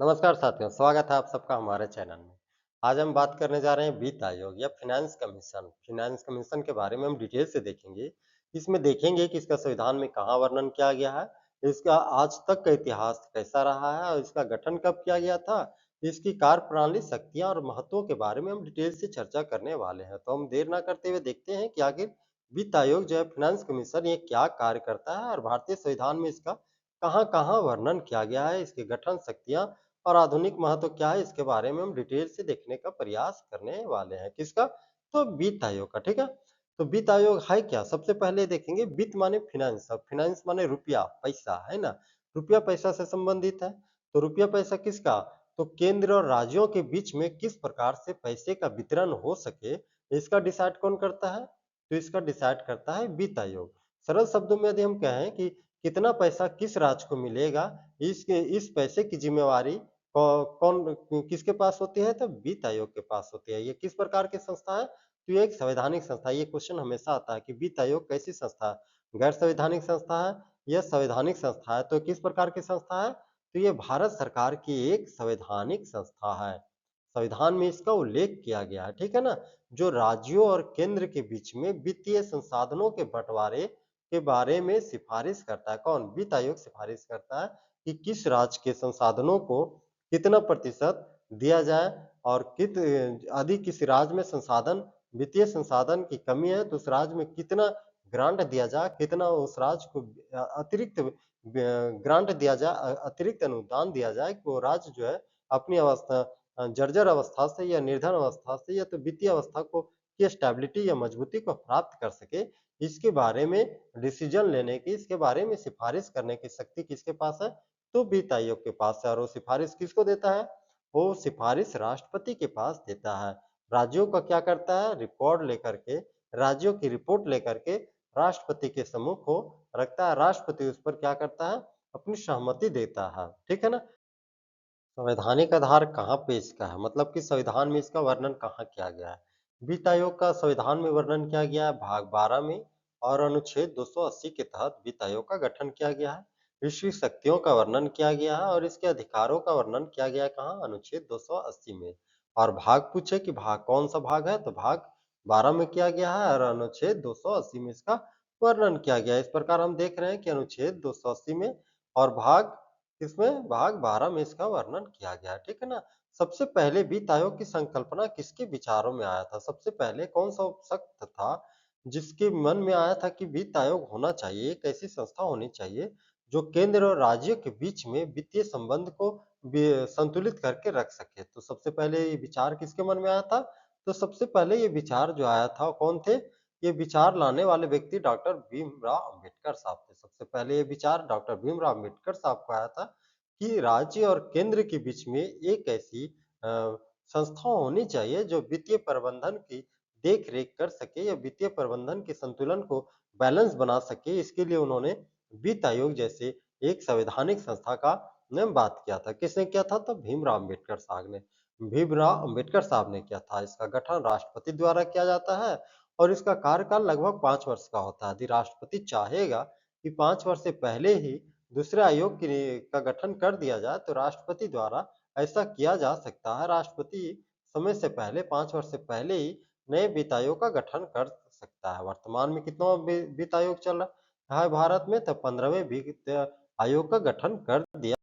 नमस्कार साथियों, स्वागत है आप सबका हमारे चैनल में। आज हम बात करने जा रहे हैं वित्त आयोग या फाइनेंस कमीशन। फाइनेंस कमीशन के बारे में हम डिटेल से देखेंगे। इसमें देखेंगे कि इसका संविधान में कहाँ वर्णन किया गया है, इसका आज तक का इतिहास कैसा रहा है और इसका गठन कब किया गया था, इसकी कार्यप्रणाली, शक्तियाँ और महत्वों के बारे में हम डिटेल से चर्चा करने वाले हैं। तो हम देर ना करते हुए देखते हैं कि आखिर वित्त आयोग जो है फाइनेंस कमीशन ये क्या कार्य करता है और भारतीय संविधान में इसका कहाँ-कहाँ वर्णन किया गया है, इसके गठन, शक्तियाँ और आधुनिक महत्व क्या है इसके बारे में हम डिटेल से देखने का प्रयास करने वाले हैं। किसका? तो वित्त आयोग का, ठीक है? तो वित्त आयोग है क्या? सबसे पहले देखेंगे वित्त माने फाइनेंस और फाइनेंस माने रुपया, पैसा, है ना? रुपया पैसा से संबंधित है। तो रुपया पैसा किसका? तो केंद्र और राज्यों के बीच में किस प्रकार से पैसे का वितरण हो सके, इसका डिसाइड कौन करता है? तो इसका डिसाइड करता है वित्त आयोग। सरल शब्दों में यदि हम कहें कि कितना पैसा किस राज्य को मिलेगा, इस पैसे की जिम्मेवारी कौन किसके पास होती है? तो वित्त आयोग के पास होती है। ये किस प्रकार की संस्था है? तो ये एक संवैधानिक संस्था है। ये क्वेश्चन हमेशा आता है कि वित्त आयोग कैसी संस्था है? गैर संवैधानिक संस्था है या संवैधानिक संस्था है? तो किस प्रकार की संस्था है? तो ये भारत सरकार की एक संवैधानिक संस्था है। संविधान में इसका उल्लेख किया गया है, ठीक है ना? जो राज्यों और केंद्र के बीच में वित्तीय संसाधनों के बंटवारे के बारे में सिफारिश करता है। कौन? वित्त आयोग सिफारिश करता है कि किस राज्य के संसाधनों को कितना प्रतिशत दिया जाए और यदि किसी राज्य में वित्तीय संसाधन की कमी है तो उस राज्य में कितना ग्रांट दिया जाए, कितना उस राज्य को अतिरिक्त ग्रांट दिया जाए, अतिरिक्त अनुदान दिया जाए कि वो राज्य जो है अपनी जर्जर अवस्था से या निर्धन अवस्था से या तो वित्तीय अवस्था को की स्टेबिलिटी या मजबूती को प्राप्त कर सके। इसके बारे में डिसीजन लेने की, इसके बारे में सिफारिश करने की शक्ति किसके पास है? तो वित्त आयोग के पास है और वो सिफारिश किसको देता है? वो सिफारिश राष्ट्रपति के पास देता है। राज्यों का क्या करता है? रिकॉर्ड लेकर के, राज्यों की रिपोर्ट लेकर के राष्ट्रपति के सम्मुख को रखता है। राष्ट्रपति उस पर क्या करता है? अपनी सहमति देता है। ठीक है ना? संवैधानिक आधार कहाँ पे इसका है? मतलब कि संविधान में इसका वर्णन कहाँ किया गया है? वित्त आयोग का संविधान में वर्णन किया गया है भाग 12 में और अनुच्छेद 280 के तहत वित्त आयोग का गठन किया गया है। इसकी शक्तियों का वर्णन किया गया है और इसके अधिकारों का वर्णन किया गया है कहाँ? अनुच्छेद 280 में। और भाग पूछे कि भाग कौन सा भाग है? तो भाग 12 में किया गया है और अनुच्छेद 280 में इसका वर्णन किया गया है। इस प्रकार हम देख रहे हैं कि अनुच्छेद 280 में और भाग इसमें भाग 12 में इसका वर्णन किया गया है, ठीक है ना? सबसे पहले वित्त आयोग की संकल्पना किसके विचारों में आया था? सबसे पहले कौन-सा शख्स था, जिसके मन में आया था कि वित्त आयोग होना चाहिए, एक ऐसी संस्था होनी चाहिए, जो केंद्र और राज्य के बीच में वित्तीय संबंध को संतुलित करके रख सके। तो सबसे पहले ये विचार किसके मन में आया था? तो सबसे पहले ये विचार जो आया था, कौन थे? ये विचार लाने वाले व्यक्ति डॉक्टर भीमराव अम्बेडकर साहब थे। सबसे पहले ये विचार डॉक्टर भीमराव अम्बेडकर साहब को आया था कि राज्य और केंद्र के बीच में एक ऐसी संस्था होनी चाहिए जो वित्तीय प्रबंधन की देख-रेख कर सके या वित्तीय प्रबंधन के संतुलन को बैलेंस बना सके। इसके लिए उन्होंने वित्त आयोग जैसे एक संवैधानिक संस्था का ने बात किया था। किसने किया था? तो भीमराव अम्बेडकर साहब ने। भीमराव अम्बेडकर साहब ने किया था। इसका गठन राष्ट्रपति द्वारा किया जाता है और इसका कार्यकाल लगभग 5 वर्ष का होता है। यदि राष्ट्रपति चाहेगा कि 5 वर्ष से पहले ही दूसरे आयोग का गठन कर दिया जाए, तो राष्ट्रपति द्वारा ऐसा किया जा सकता है। राष्ट्रपति समय से पहले 5 वर्ष से पहले ही नए वित्त आयोग का गठन कर सकता है। वर्तमान में कितना वित्त आयोग चल रहा है भारत में? तो 15वें वित्त आयोग का गठन कर दिया।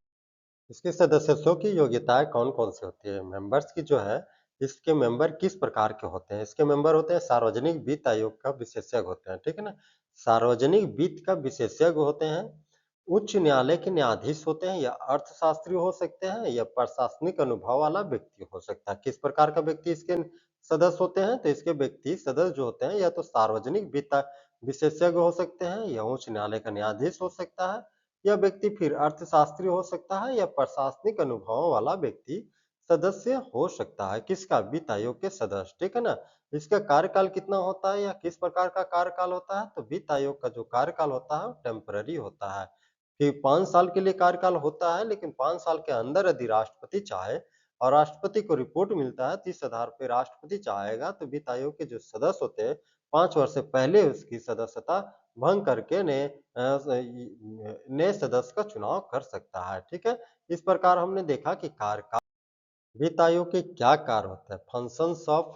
इसके सदस्यों की योग्यताएँ कौन-कौन सी होती है? मेंबर्स की जो है, इसके मेंबर किस प्रकार के होते हैं? इसके मेंबर होते हैं सार्वजनिक वित्त आयोग का विशेषज्ञ होते हैं, ठीक है ना? सार्वजनिक वित्त का विशेषज्ञ होते हैं, उच्च न्यायालय के न्यायाधीश होते हैं या अर्थशास्त्री हो सकते हैं या प्रशासनिक अनुभव वाला व्यक्ति हो सकता है। किस प्रकार का व्यक्ति इसके सदस्य होते हैं? तो इसके व्यक्ति सदस्य जो होते हैं या तो सार्वजनिक वित्त विशेषज्ञ हो सकते हैं या उच्च न्यायालय का न्यायाधीश हो सकता है यह व्यक्ति फिर अर्थशास्त्री हो सकता है या प्रशासनिक अनुभवों वाला व्यक्ति सदस्य हो सकता है। किसका? वित्त आयोग के सदस्य, ठीक है ना? इसका कार्यकाल कितना होता है या किस प्रकार का कार्यकाल होता है? तो वित्त आयोग का जो कार्यकाल होता है वो टेम्पररी होता है कि 5 साल के लिए कार्यकाल होता है, लेकिन 5 साल के अंदर यदि राष्ट्रपति चाहे और राष्ट्रपति को रिपोर्ट मिलता है, तो इस आधार पे राष्ट्रपति चाहेगा तो वित्त आयोग के जो सदस्य होते हैं, 5 वर्ष से पहले उसकी सदस्यता भंग करके नए सदस्य का चुनाव कर सकता है, ठीक है? इस प्रकार हमने देखा कि कार्य वित्त आयोग के क्या कार्य होते हैं? Functions of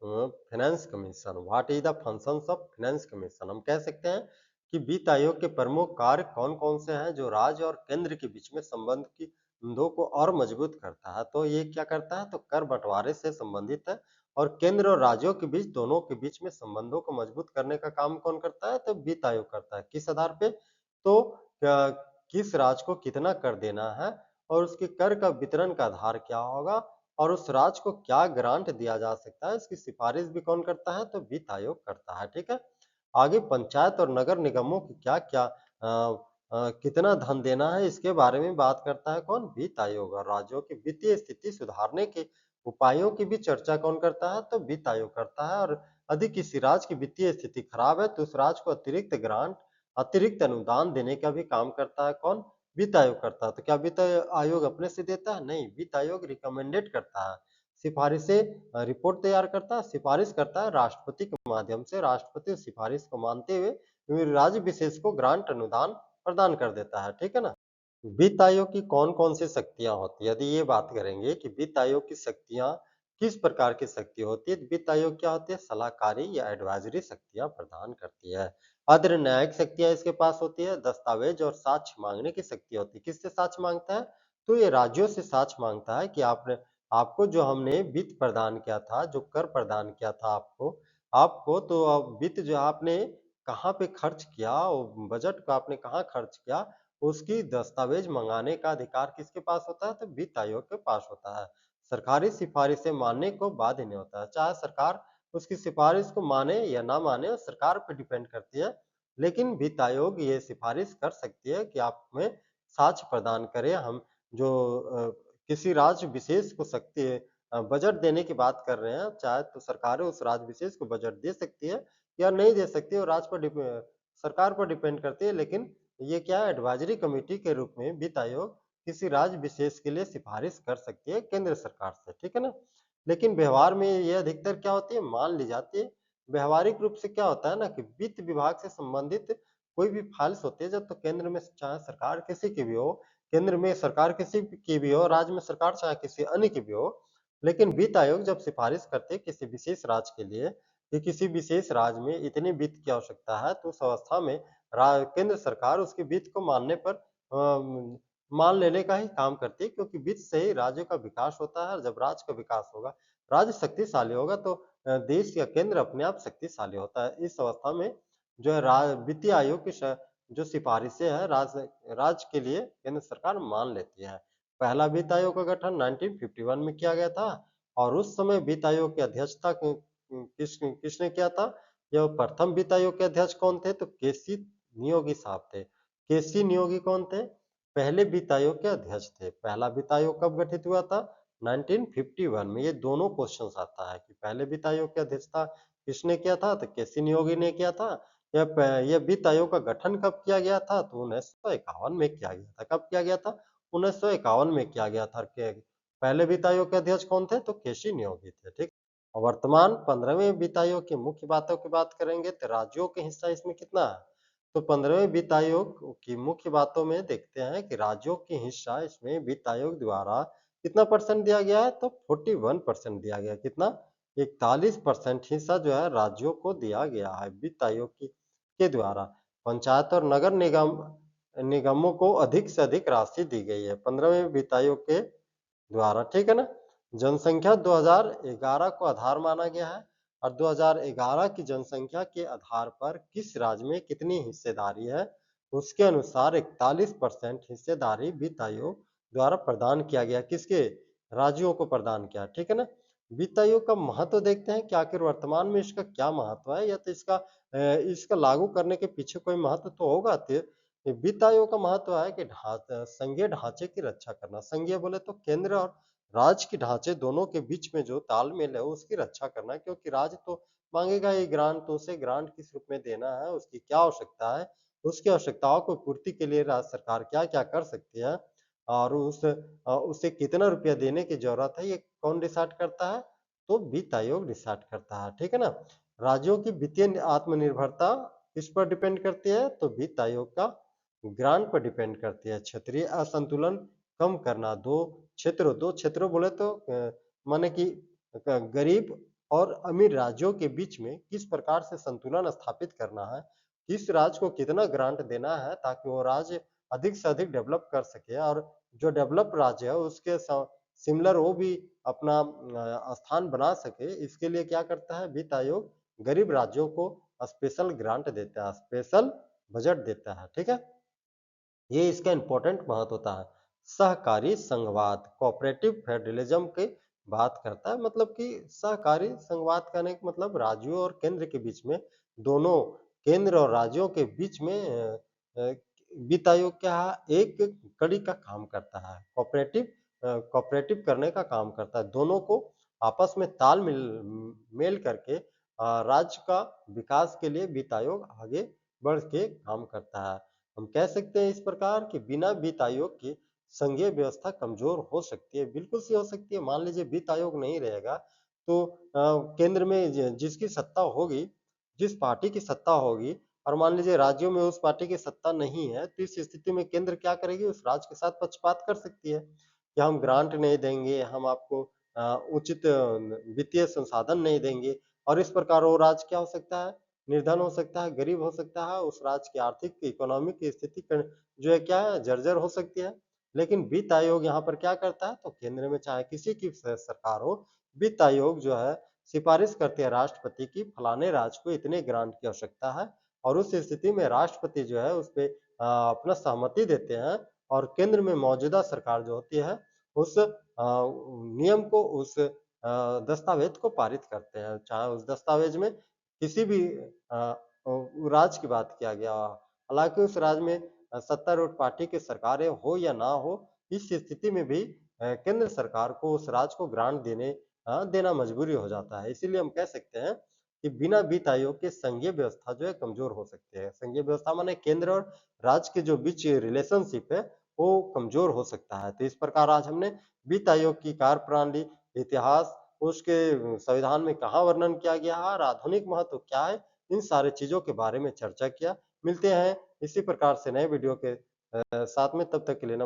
finance commission. What is the functions of finance commission? हम कह सकते हैं कि वित्त आयोग के प्रमुख कार्य कौन-कौन से हैं जो राज्य और केंद्र के बीच में संबंध की संबंधों को और मजबूत करता है। तो ये क्या करता है? तो कर बंटवारे से संबंधित है और केंद्र और राज्यों के बीच दोनों के बीच में संबंधों को मजबूत करने का काम कौन करता है? तो वित्त आयोग करता है। किस आधार पे? तो किस राज्य को कितना कर देना है और उसके कर का वितरण का आधार क्या होगा और उस राज्य को क्या ग्रांट दिया जा सकता है, इसकी सिफारिश भी कौन करता है? तो वित्त आयोग करता है, ठीक है? आगे पंचायत और नगर निगमों को क्या-क्या कितना धन देना है, इसके बारे में बात करता है कौन? वित्त आयोग। और राज्यों की वित्तीय स्थिति सुधारने के उपायों की भी चर्चा कौन करता है? तो वित्त आयोग करता है। और यदि किसी राज्य की वित्तीय स्थिति खराब है, तो उस राज्य को अतिरिक्त ग्रांट, अतिरिक्त अनुदान देने का भी काम करता है कौन? वित्त आयोग करता है। तो क्या वित्त आयोग अपने से देता है? नहीं, वित्त आयोग रिकमेंडेड करता है, सिफारिशें रिपोर्ट तैयार करता है, सिफारिश करता है राष्ट्रपति के माध्यम से। राष्ट्रपति उस सिफारिश को मानते हुए राज्य विशेष को ग्रांट अनुदान प्रदान कर देता है, ठीक है ना? वित्त आयोग की कौन-कौन सी शक्तियाँ होती हैं? यदि ये बात करेंगे कि वित्त आयोग की शक्तियाँ किस प्रकार की शक्ति होती है? तो वित्त आयोग क्या होती है? सलाहकारी या एडवाइजरी शक्तियाँ प्रदान करती है। अदर न्यायिक शक्तियाँ इसके पास होती है, दस्तावेज और साक्ष्य माँगने की शक्ति होती है। किससे साक्ष्य माँगता है? तो ये राज्यों से साक्ष्य माँगता है कि आपको जो हमने वित्त प्रदान किया था, जो कर प्रदान किया था आपको आपको तो वित्त जो आपने कहाँ पे खर्च किया, वो बजट को आपने कहाँ खर्च किया, उसकी दस्तावेज मंगाने का अधिकार किसके पास होता है? तो वित्त आयोग के पास होता है। सरकारी सिफारिशें मानने को बाध्य नहीं होता है। चाहे सरकार उसकी सिफारिश को माने या ना माने, वो सरकार पे डिपेंड करती है। लेकिन वित्त आयोग ये सिफारिश कर सकती है कि आप हमें साक्ष्य प्रदान करें। हम जो किसी राज्य विशेष को बजट देने की बात कर रहे हैं, चाहे तो सरकारें उस राज्य विशेष को बजट दे सकती है या नहीं दे सकती है, वो सरकार पर डिपेंड करती है। लेकिन ये क्या है, एडवाइजरी कमेटी के रूप में वित्त आयोग किसी राज्य विशेष के लिए सिफारिश कर सकती है केंद्र सरकार से, ठीक है ना? लेकिन व्यवहार में ये अधिकतर क्या होती है, मान ली जाती है। व्यवहारिक रूप से क्या होता है ना कि वित्त विभाग से संबंधित कोई भी फाइल्स होती है, जब तो केंद्र में चाहे सरकार किसी की भी हो, केंद्र में सरकार किसी की भी हो, राज्य में सरकार चाहे किसी अन्य की भी हो, लेकिन वित्त आयोग जब सिफारिश करते हैं किसी विशेष राज्य के लिए कि किसी विशेष राज्य में इतने वित्त की आवश्यकता है, तो उस अवस्था में केंद्र सरकार उसके वित्त को मानने पर मान लेने का ही काम करती है, क्योंकि वित्त से ही राज्यों का विकास होता है। जब राज्य का विकास होगा, राज्य शक्तिशाली होगा, तो देश या केंद्र अपने आप शक्तिशाली होता है। इस अवस्था में जो है वित्तीय आयोग की जो सिफारिशें हैं राज्य के लिए केंद्र सरकार मान लेती है। पहला वित्त आयोग का गठन 1951 में किया गया था और उस समय वित्त आयोग की अध्यक्षता किसने किया था? यह प्रथम वित्त आयोग के अध्यक्ष कौन थे? तो केसी नियोगी साहब थे। केसी नियोगी कौन थे? पहले वित्त आयोग के अध्यक्ष थे। पहला वित्त आयोग कब गठित हुआ था? 1951 में। ये दोनों क्वेश्चंस आता है कि पहले वित्त आयोग की अध्यक्षता किसने किया था? तो केसी नियोगी ने किया था। यह वित्त आयोग का गठन कब किया गया था? तो 1951 में किया गया था। कब किया गया था? 1951 में किया गया था। पहले वित्त आयोग के अध्यक्ष कौन थे? तो केसी नियोगी थे, ठीक। और वर्तमान 15वें वित्त आयोग की मुख्य बातों की बात करेंगे तो राज्यों के हिस्सा इसमें कितना है? तो 15वें वित्त आयोग की मुख्य बातों में देखते हैं कि राज्यों की हिस्सा इसमें वित्त आयोग द्वारा कितना परसेंट दिया गया है? तो 41% दिया गया। कितना? 41% हिस्सा जो है राज्यों को दिया गया है वित्त आयोग के द्वारा। पंचायत और नगर निगमों को अधिक से अधिक राशि दी गई है 15वें वित्त आयोग के द्वारा, ठीक है ना? जनसंख्या 2011 को आधार माना गया है और 2011 की जनसंख्या के आधार पर किस राज्य में कितनी हिस्सेदारी है, उसके अनुसार 41% हिस्सेदारी वित्त आयोग द्वारा प्रदान किया गया। किसके? राज्यों को प्रदान किया, ठीक है ना? वित्त आयोग का महत्व देखते हैं कि आखिर वर्तमान में इसका क्या महत्व है, या तो इसका लागू करने के पीछे कोई महत्व तो होगा। वित्त आयोग का महत्व है कि संघीय ढांचे की रक्षा करना। संघीय बोले तो केंद्र और राज्य के ढांचे दोनों के बीच में जो तालमेल है उसकी रक्षा करना, क्योंकि राज्य तो मांगेगा ही ग्रांट, तो उसे ग्रांट किस रूप में देना है, उसकी क्या आवश्यकता है, उसकी आवश्यकताओं को पूर्ति के लिए राज्य सरकार क्या-क्या कर सकती है और उसे कितना रुपया देने की जरूरत है, ये कौन डिसाइड करता है? तो वित्त आयोग डिसाइड करता है, ठीक है ना? राज्यों की वित्तीय आत्मनिर्भरता किस पर डिपेंड करती है? तो वित्त आयोग का ग्रांट पर डिपेंड करती है। क्षेत्रीय असंतुलन कम करना, 2 क्षेत्रों बोले तो माने कि गरीब और अमीर राज्यों के बीच में किस प्रकार से संतुलन स्थापित करना है, किस राज्य को कितना ग्रांट देना है ताकि वो राज्य अधिक से अधिक डेवलप कर सके और जो डेवलप राज्य है उसके सिमिलर वो भी अपना स्थान बना सके, इसके लिए क्या करता है वित्त आयोग गरीब राज्यों को स्पेशल ग्रांट देता है, स्पेशल बजट देता है, ठीक है? ये इसका इम्पोर्टेंट महत्व होता है। सहकारी संघवाद, कोऑपरेटिव फेडरलिज्म की बात करता है मतलब कि सहकारी संघवाद कहने का मतलब राज्यों और केंद्र के बीच में दोनों केंद्र और राज्यों के बीच में वित्त आयोग क्या है एक कड़ी का काम करता है। कोऑपरेटिव करने का काम करता है। दोनों को आपस में तालमेल मेल करके राज्य का विकास के लिए वित्त आयोग आगे बढ़ के काम करता है। हम कह सकते हैं इस प्रकार कि बिना वित्त आयोग के संघीय व्यवस्था कमजोर हो सकती है, बिल्कुल सी हो सकती है। मान लीजिए वित्त आयोग नहीं रहेगा तो केंद्र में जिसकी सत्ता होगी, जिस पार्टी की सत्ता होगी और मान लीजिए राज्यों में उस पार्टी की सत्ता नहीं है, तो इस स्थिति में केंद्र क्या करेगी? उस राज्य के साथ पक्षपात कर सकती है कि हम ग्रांट नहीं देंगे, हम आपको उचित वित्तीय संसाधन नहीं देंगे और इस प्रकार वो राज्य क्या हो सकता है? निर्धन हो सकता है, गरीब हो सकता है, उस राज्य की आर्थिक, इकोनॉमिक स्थिति जो है क्या है जर्जर हो सकती है। लेकिन वित्त आयोग यहाँ पर क्या करता है तो केंद्र में चाहे किसी की सरकार हो, वित्त आयोग जो है सिफारिश करती है राष्ट्रपति की फलाने राज्य को इतने ग्रांट की आवश्यकता है और उस स्थिति में राष्ट्रपति जो है उस पे अपना सहमति देते हैं और केंद्र में मौजूदा सरकार जो होती है उस नियम को उस दस्तावेज को पारित करते हैं। चाहे उस दस्तावेज में किसी भी राज्य की बात किया गया, हालाँकि उस राज्य में सत्तारूढ़ पार्टी की सरकारें हो या ना हो, इस स्थिति में भी केंद्र सरकार को उस राज्य को ग्रांट देना मजबूरी हो जाता है। इसीलिए हम कह सकते हैं कि बिना वित्त आयोग के संघीय व्यवस्था जो है कमजोर हो सकती है। संघीय व्यवस्था माने केंद्र और राज्य के जो बीच रिलेशनशिप है, वो कमजोर हो सकता है। तो इस प्रकार आज हमने वित्त आयोग की कार्यप्रणाली, इतिहास, उसके संविधान में कहाँ वर्णन किया गया है और आधुनिक महत्व क्या है, इन सारी चीज़ों के बारे में चर्चा किया। मिलते हैं इसी प्रकार से नए वीडियो के साथ में, तब तक के लिए नमस्कार।